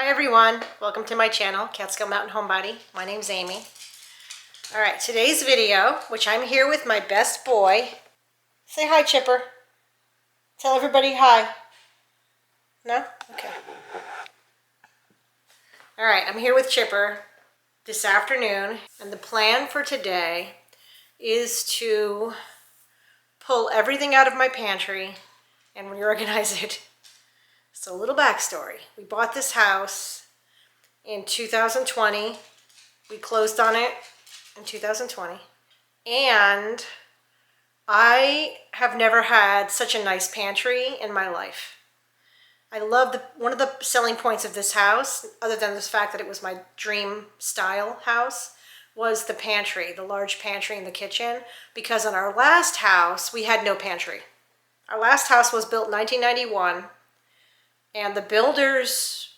Hi everyone, welcome to my channel, Catskill Mountain Homebody. My name's Amy. Alright, today's video, which I'm here with my best boy. Say hi, Chipper. Tell everybody hi. No? Okay. Alright, I'm here with Chipper this afternoon, and the plan for today is to pull everything out of my pantry and reorganize it. So a little backstory. We bought this house in 2020. We closed on it in 2020. And I have never had such a nice pantry in my life. I love one of the selling points of this house, other than the fact that it was my dream style house, was the pantry, the large pantry in the kitchen. Because in our last house, we had no pantry. Our last house was built in 1991, and the builders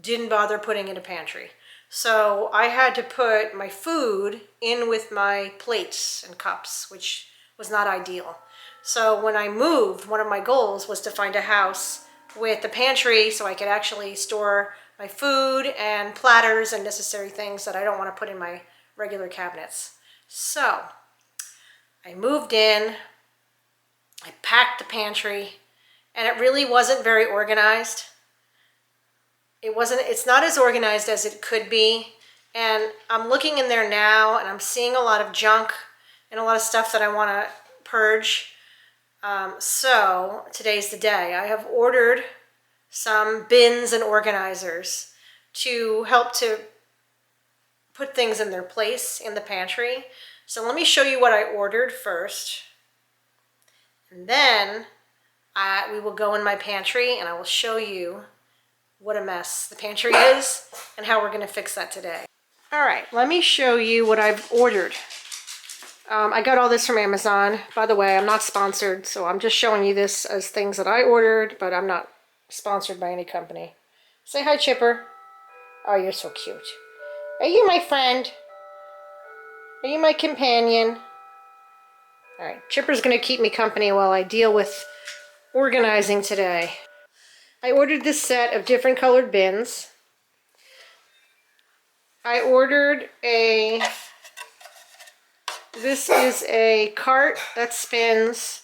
didn't bother putting in a pantry. So I had to put my food in with my plates and cups, which was not ideal. So when I moved, one of my goals was to find a house with a pantry so I could actually store my food and platters and necessary things that I don't want to put in my regular cabinets. So I moved in, I packed the pantry, and it really wasn't very organized. It's not as organized as it could be. And I'm looking in there now and I'm seeing a lot of junk and a lot of stuff that I want to purge. So today's the day. I have ordered some bins and organizers to help to put things in their place in the pantry. So let me show you what I ordered first. And then we will go in my pantry and I will show you what a mess the pantry is and how we're going to fix that today. All right, let me show you what I've ordered. I got all this from Amazon. By the way, I'm not sponsored, so I'm just showing you this as things that I ordered, but I'm not sponsored by any company. Say hi, Chipper. Oh, you're so cute. Are you my friend? Are you my companion? All right, Chipper's going to keep me company while I deal with organizing today. I ordered this set of different colored bins. I ordered this is a cart that spins.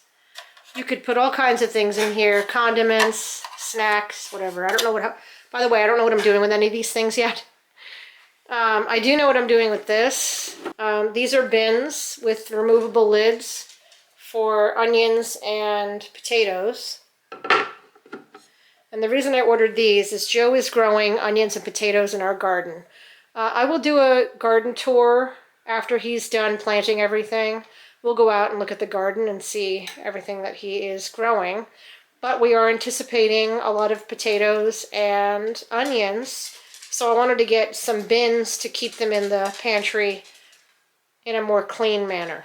You could put all kinds of things in here, condiments, snacks, whatever. I don't know by the way, I don't know what I'm doing with any of these things yet. I do know what I'm doing with this. These are bins with removable lids for onions and potatoes. And the reason I ordered these is Joe is growing onions and potatoes in our garden. I will do a garden tour after he's done planting everything. We'll go out and look at the garden and see everything that he is growing. But we are anticipating a lot of potatoes and onions, so I wanted to get some bins to keep them in the pantry in a more clean manner.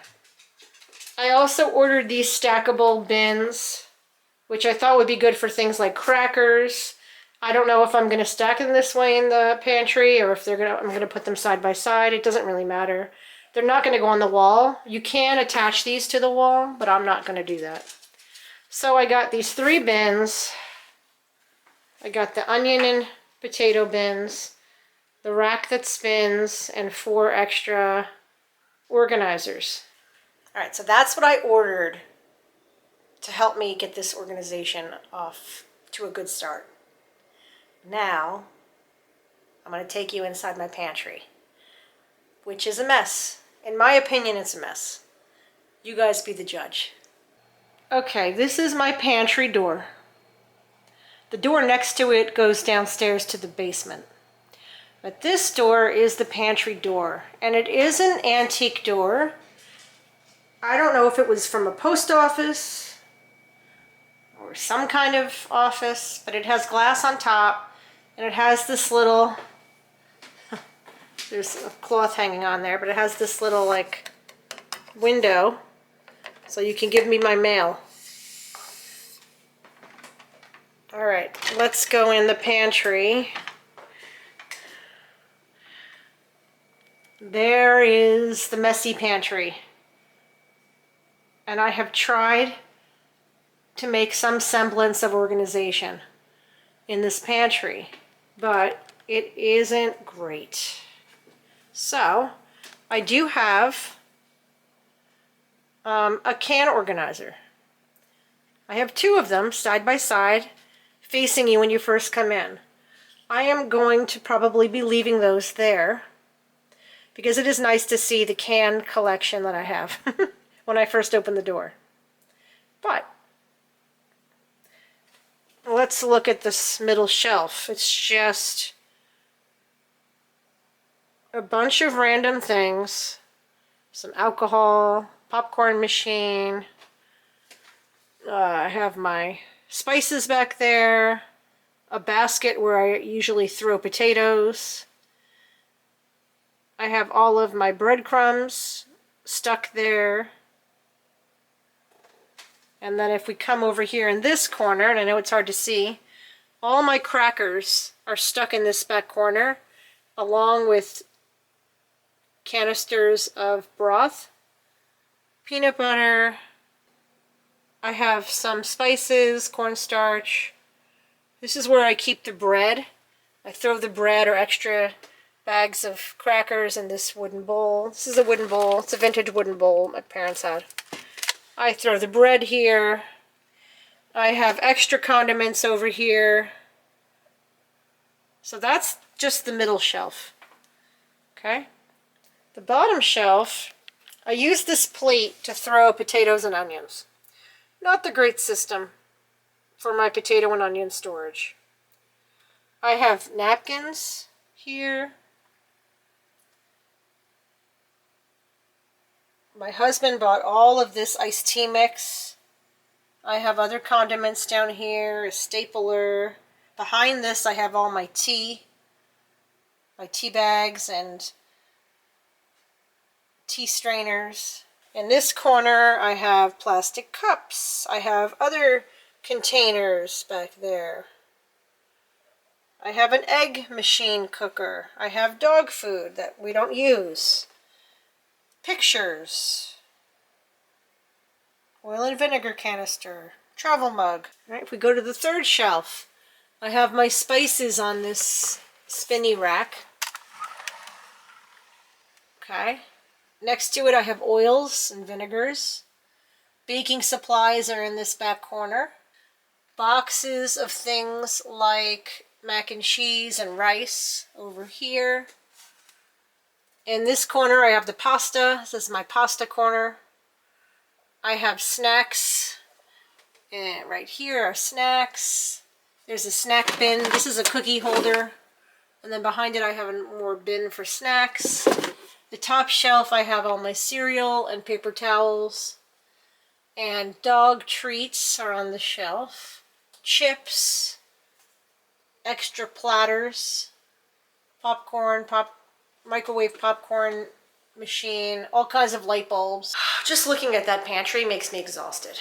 I also ordered these stackable bins, which I thought would be good for things like crackers. I don't know if I'm going to stack them this way in the pantry or if I'm going to put them side by side. It doesn't really matter. They're not going to go on the wall. You can attach these to the wall, but I'm not going to do that. So I got these 3 bins. I got the onion and potato bins, the rack that spins, and 4 extra organizers. All right, so that's what I ordered to help me get this organization off to a good start. Now, I'm going to take you inside my pantry, which is a mess. In my opinion, it's a mess. You guys be the judge. Okay, this is my pantry door. The door next to it goes downstairs to the basement. But this door is the pantry door, and it is an antique door. I don't know if it was from a post office or some kind of office, but it has glass on top, and it has this little, there's a cloth hanging on there, but it has this little like window so you can give me my mail. All right, let's go in the pantry. There is the messy pantry. And I have tried to make some semblance of organization in this pantry. but it isn't great. So I do have a can organizer. I have two of them side by side facing you when you first come in. I am going to probably be leaving those there because it is nice to see the can collection that I have when I first open the door. But let's look at this middle shelf. It's just a bunch of random things. Some alcohol, popcorn machine. I have my spices back there. A basket where I usually throw potatoes. I have all of my breadcrumbs stuck there. And then if we come over here in this corner, and I know it's hard to see, all my crackers are stuck in this back corner, along with canisters of broth, peanut butter. I have some spices, cornstarch. This is where I keep the bread. I throw the bread or extra bags of crackers in this wooden bowl. This is a wooden bowl. It's a vintage wooden bowl my parents had. I throw the bread here. I have extra condiments over here. So that's just the middle shelf. Okay? The bottom shelf, I use this plate to throw potatoes and onions. Not the great system for my potato and onion storage. I have napkins here. My husband bought all of this iced tea mix. I have other condiments down here, a stapler. Behind this I have all my tea bags and tea strainers. In this corner I have plastic cups. I have other containers back there. I have an egg machine cooker. I have dog food that we don't use. Pictures. Oil and vinegar canister. Travel mug. All right, if we go to the third shelf, I have my spices on this spinny rack. Okay. Next to it I have oils and vinegars. Baking supplies are in this back corner. Boxes of things like mac and cheese and rice over here. In this corner I have the pasta. This is my pasta corner. I have snacks. And right here are snacks. There's a snack bin. This is a cookie holder. And then behind it I have a more bin for snacks. The top shelf I have all my cereal and paper towels. And dog treats are on the shelf. Chips. Extra platters. Popcorn, microwave popcorn machine. All kinds of light bulbs. Just looking at that pantry makes me exhausted.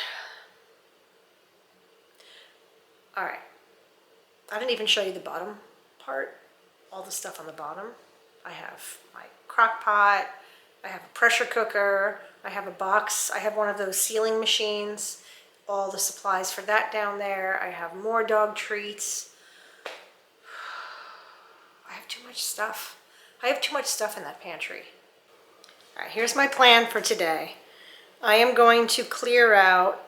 Alright. I didn't even show you the bottom part. All the stuff on the bottom. I have my crock pot, I have a pressure cooker, I have a box, I have one of those sealing machines, all the supplies for that down there. I have more dog treats. I have too much stuff. I have too much stuff in that pantry. All right, here's my plan for today. I am going to clear out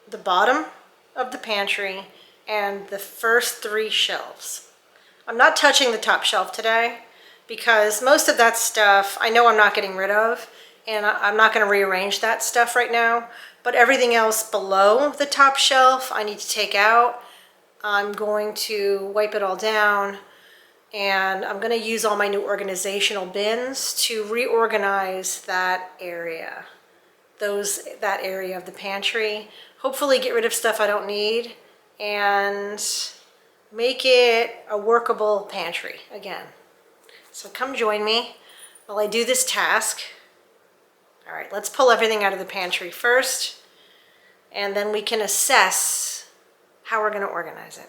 the bottom of the pantry and the first 3 shelves. I'm not touching the top shelf today, because most of that stuff I know I'm not getting rid of, and I'm not going to rearrange that stuff right now, but everything else below the top shelf I need to take out. I'm going to wipe it all down, and I'm going to use all my new organizational bins to reorganize that area. That area of the pantry. Hopefully get rid of stuff I don't need and make it a workable pantry again. So come join me while I do this task. All right, let's pull everything out of the pantry first, and then we can assess how we're going to organize it.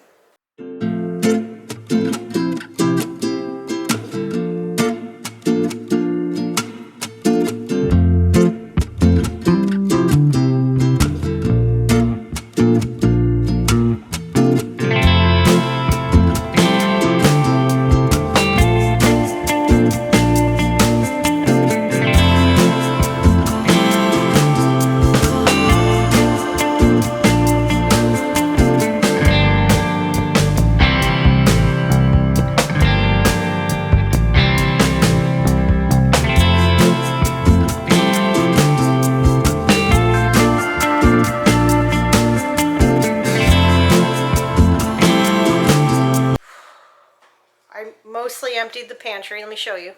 I mostly emptied the pantry. Let me show you.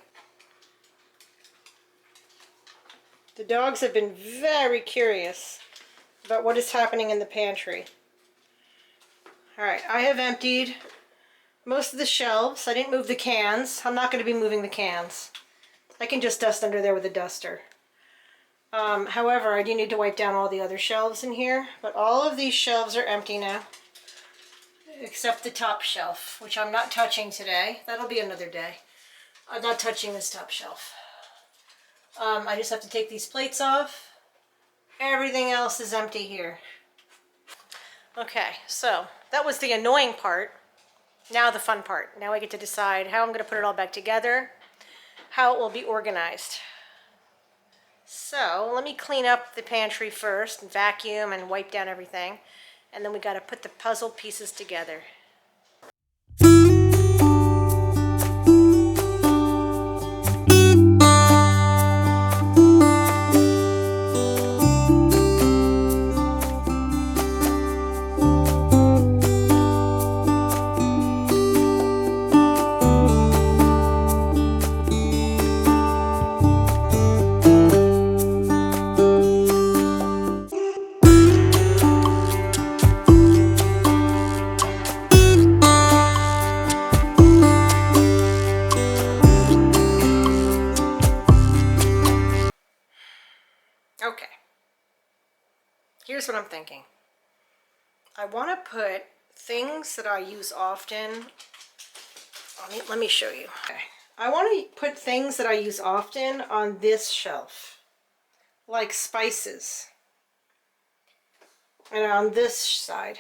The dogs have been very curious about what is happening in the pantry. Alright, I have emptied most of the shelves. I didn't move the cans. I'm not going to be moving the cans. I can just dust under there with a duster. However, I do need to wipe down all the other shelves in here, but all of these shelves are empty now, except the top shelf, which I'm not touching today. That'll be another day. I'm not touching this top shelf. I just have to take these plates off. Everything else is empty here. Okay, so that was the annoying part. Now the fun part. Now I get to decide how I'm going to put it all back together, how it will be organized. So let me clean up the pantry first and vacuum and wipe down everything. And then we got to put the puzzle pieces together. Okay, here's what I'm thinking. I want to put things that I use often. Let me show you. Okay. I want to put things that I use often on this shelf, like spices, and on this side.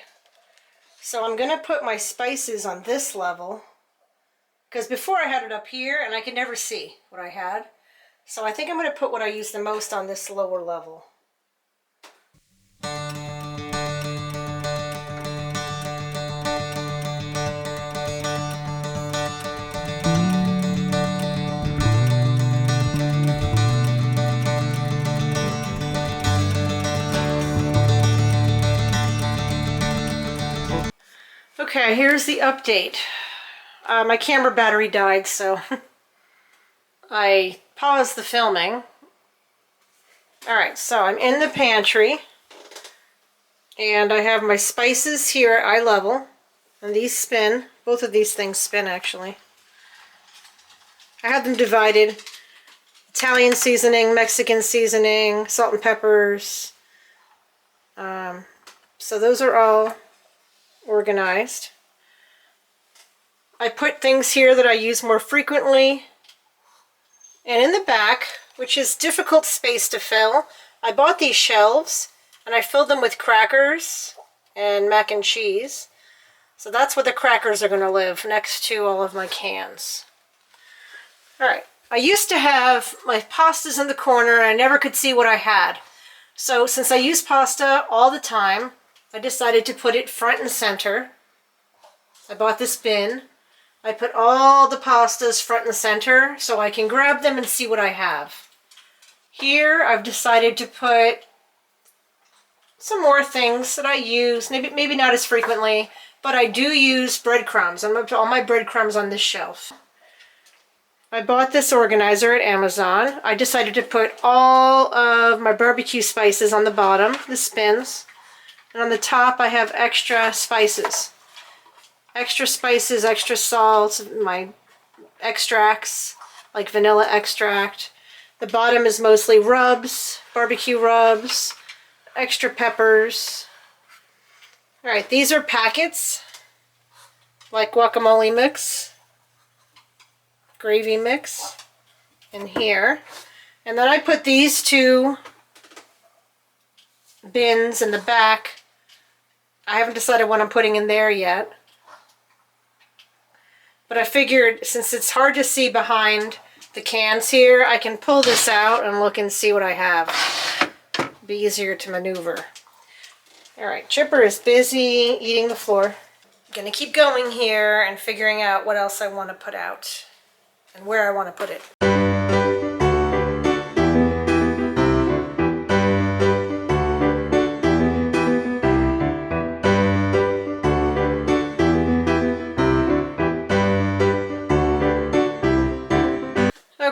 So I'm going to put my spices on this level, because before I had it up here and I could never see what I had. So I think I'm going to put what I use the most on this lower level. Okay, here's the update. My camera battery died, so I paused the filming. Alright, so I'm in the pantry, and I have my spices here at eye level, and these spin. Both of these things spin, actually. I have them divided. Italian seasoning, Mexican seasoning, salt and peppers. So those are all organized. I put things here that I use more frequently. And in the back, which is difficult space to fill, I bought these shelves and I filled them with crackers and mac and cheese. So that's where the crackers are going to live, next to all of my cans. Alright, I used to have my pastas in the corner and I never could see what I had. So since I use pasta all the time, I decided to put it front and center. I bought this bin. I put all the pastas front and center so I can grab them and see what I have. Here I've decided to put some more things that I use, maybe not as frequently, but I do use breadcrumbs. I'm going to put all my breadcrumbs on this shelf. I bought this organizer at Amazon. I decided to put all of my barbecue spices on the bottom, the spins. And on the top I have extra spices. Extra spices, extra salt, my extracts, like vanilla extract. The bottom is mostly rubs, barbecue rubs, extra peppers. Alright, these are packets, like guacamole mix, gravy mix in here. And then I put these two bins in the back. I haven't decided what I'm putting in there yet. But I figured since it's hard to see behind the cans here, I can pull this out and look and see what I have. Be easier to maneuver. Alright, Chipper is busy eating the floor. I'm gonna keep going here and figuring out what else I want to put out and where I want to put it.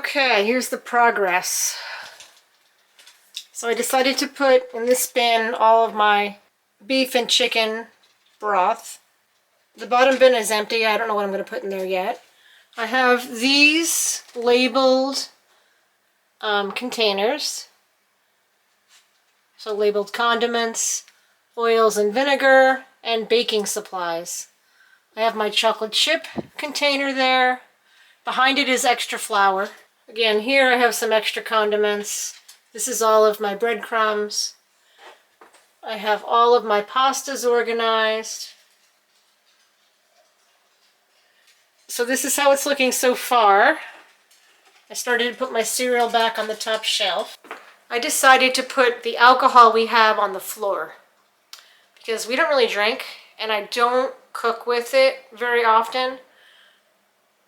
Okay, here's the progress. So I decided to put in this bin all of my beef and chicken broth. The bottom bin is empty. I don't know what I'm going to put in there yet. I have these labeled containers. So labeled condiments, oils and vinegar, and baking supplies. I have my chocolate chip container there. Behind it is extra flour. Again, here I have some extra condiments. This is all of my breadcrumbs. I have all of my pastas organized. So this is how it's looking so far. I started to put my cereal back on the top shelf. I decided to put the alcohol we have on the floor because we don't really drink and I don't cook with it very often.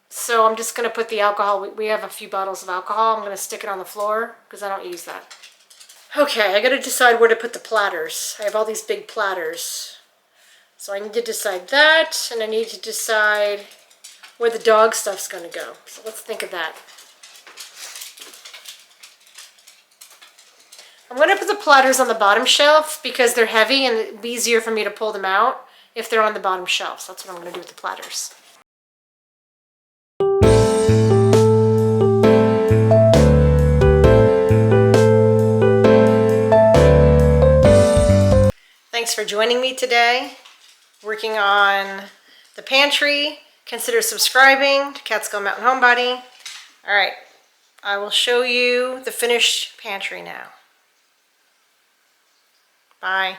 So I'm just going to put the alcohol. We have a few bottles of alcohol. I'm going to stick it on the floor because I don't use that. Okay, I got to decide where to put the platters. I have all these big platters. So I need to decide that, and I need to decide where the dog stuff's going to go. So let's think of that. I'm going to put the platters on the bottom shelf because they're heavy and it'd be easier for me to pull them out if they're on the bottom shelf. So that's what I'm going to do with the platters. Thanks for joining me today, working on the pantry. Consider subscribing to Catskill Mountain Homebody. All right, I will show you the finished pantry now. Bye.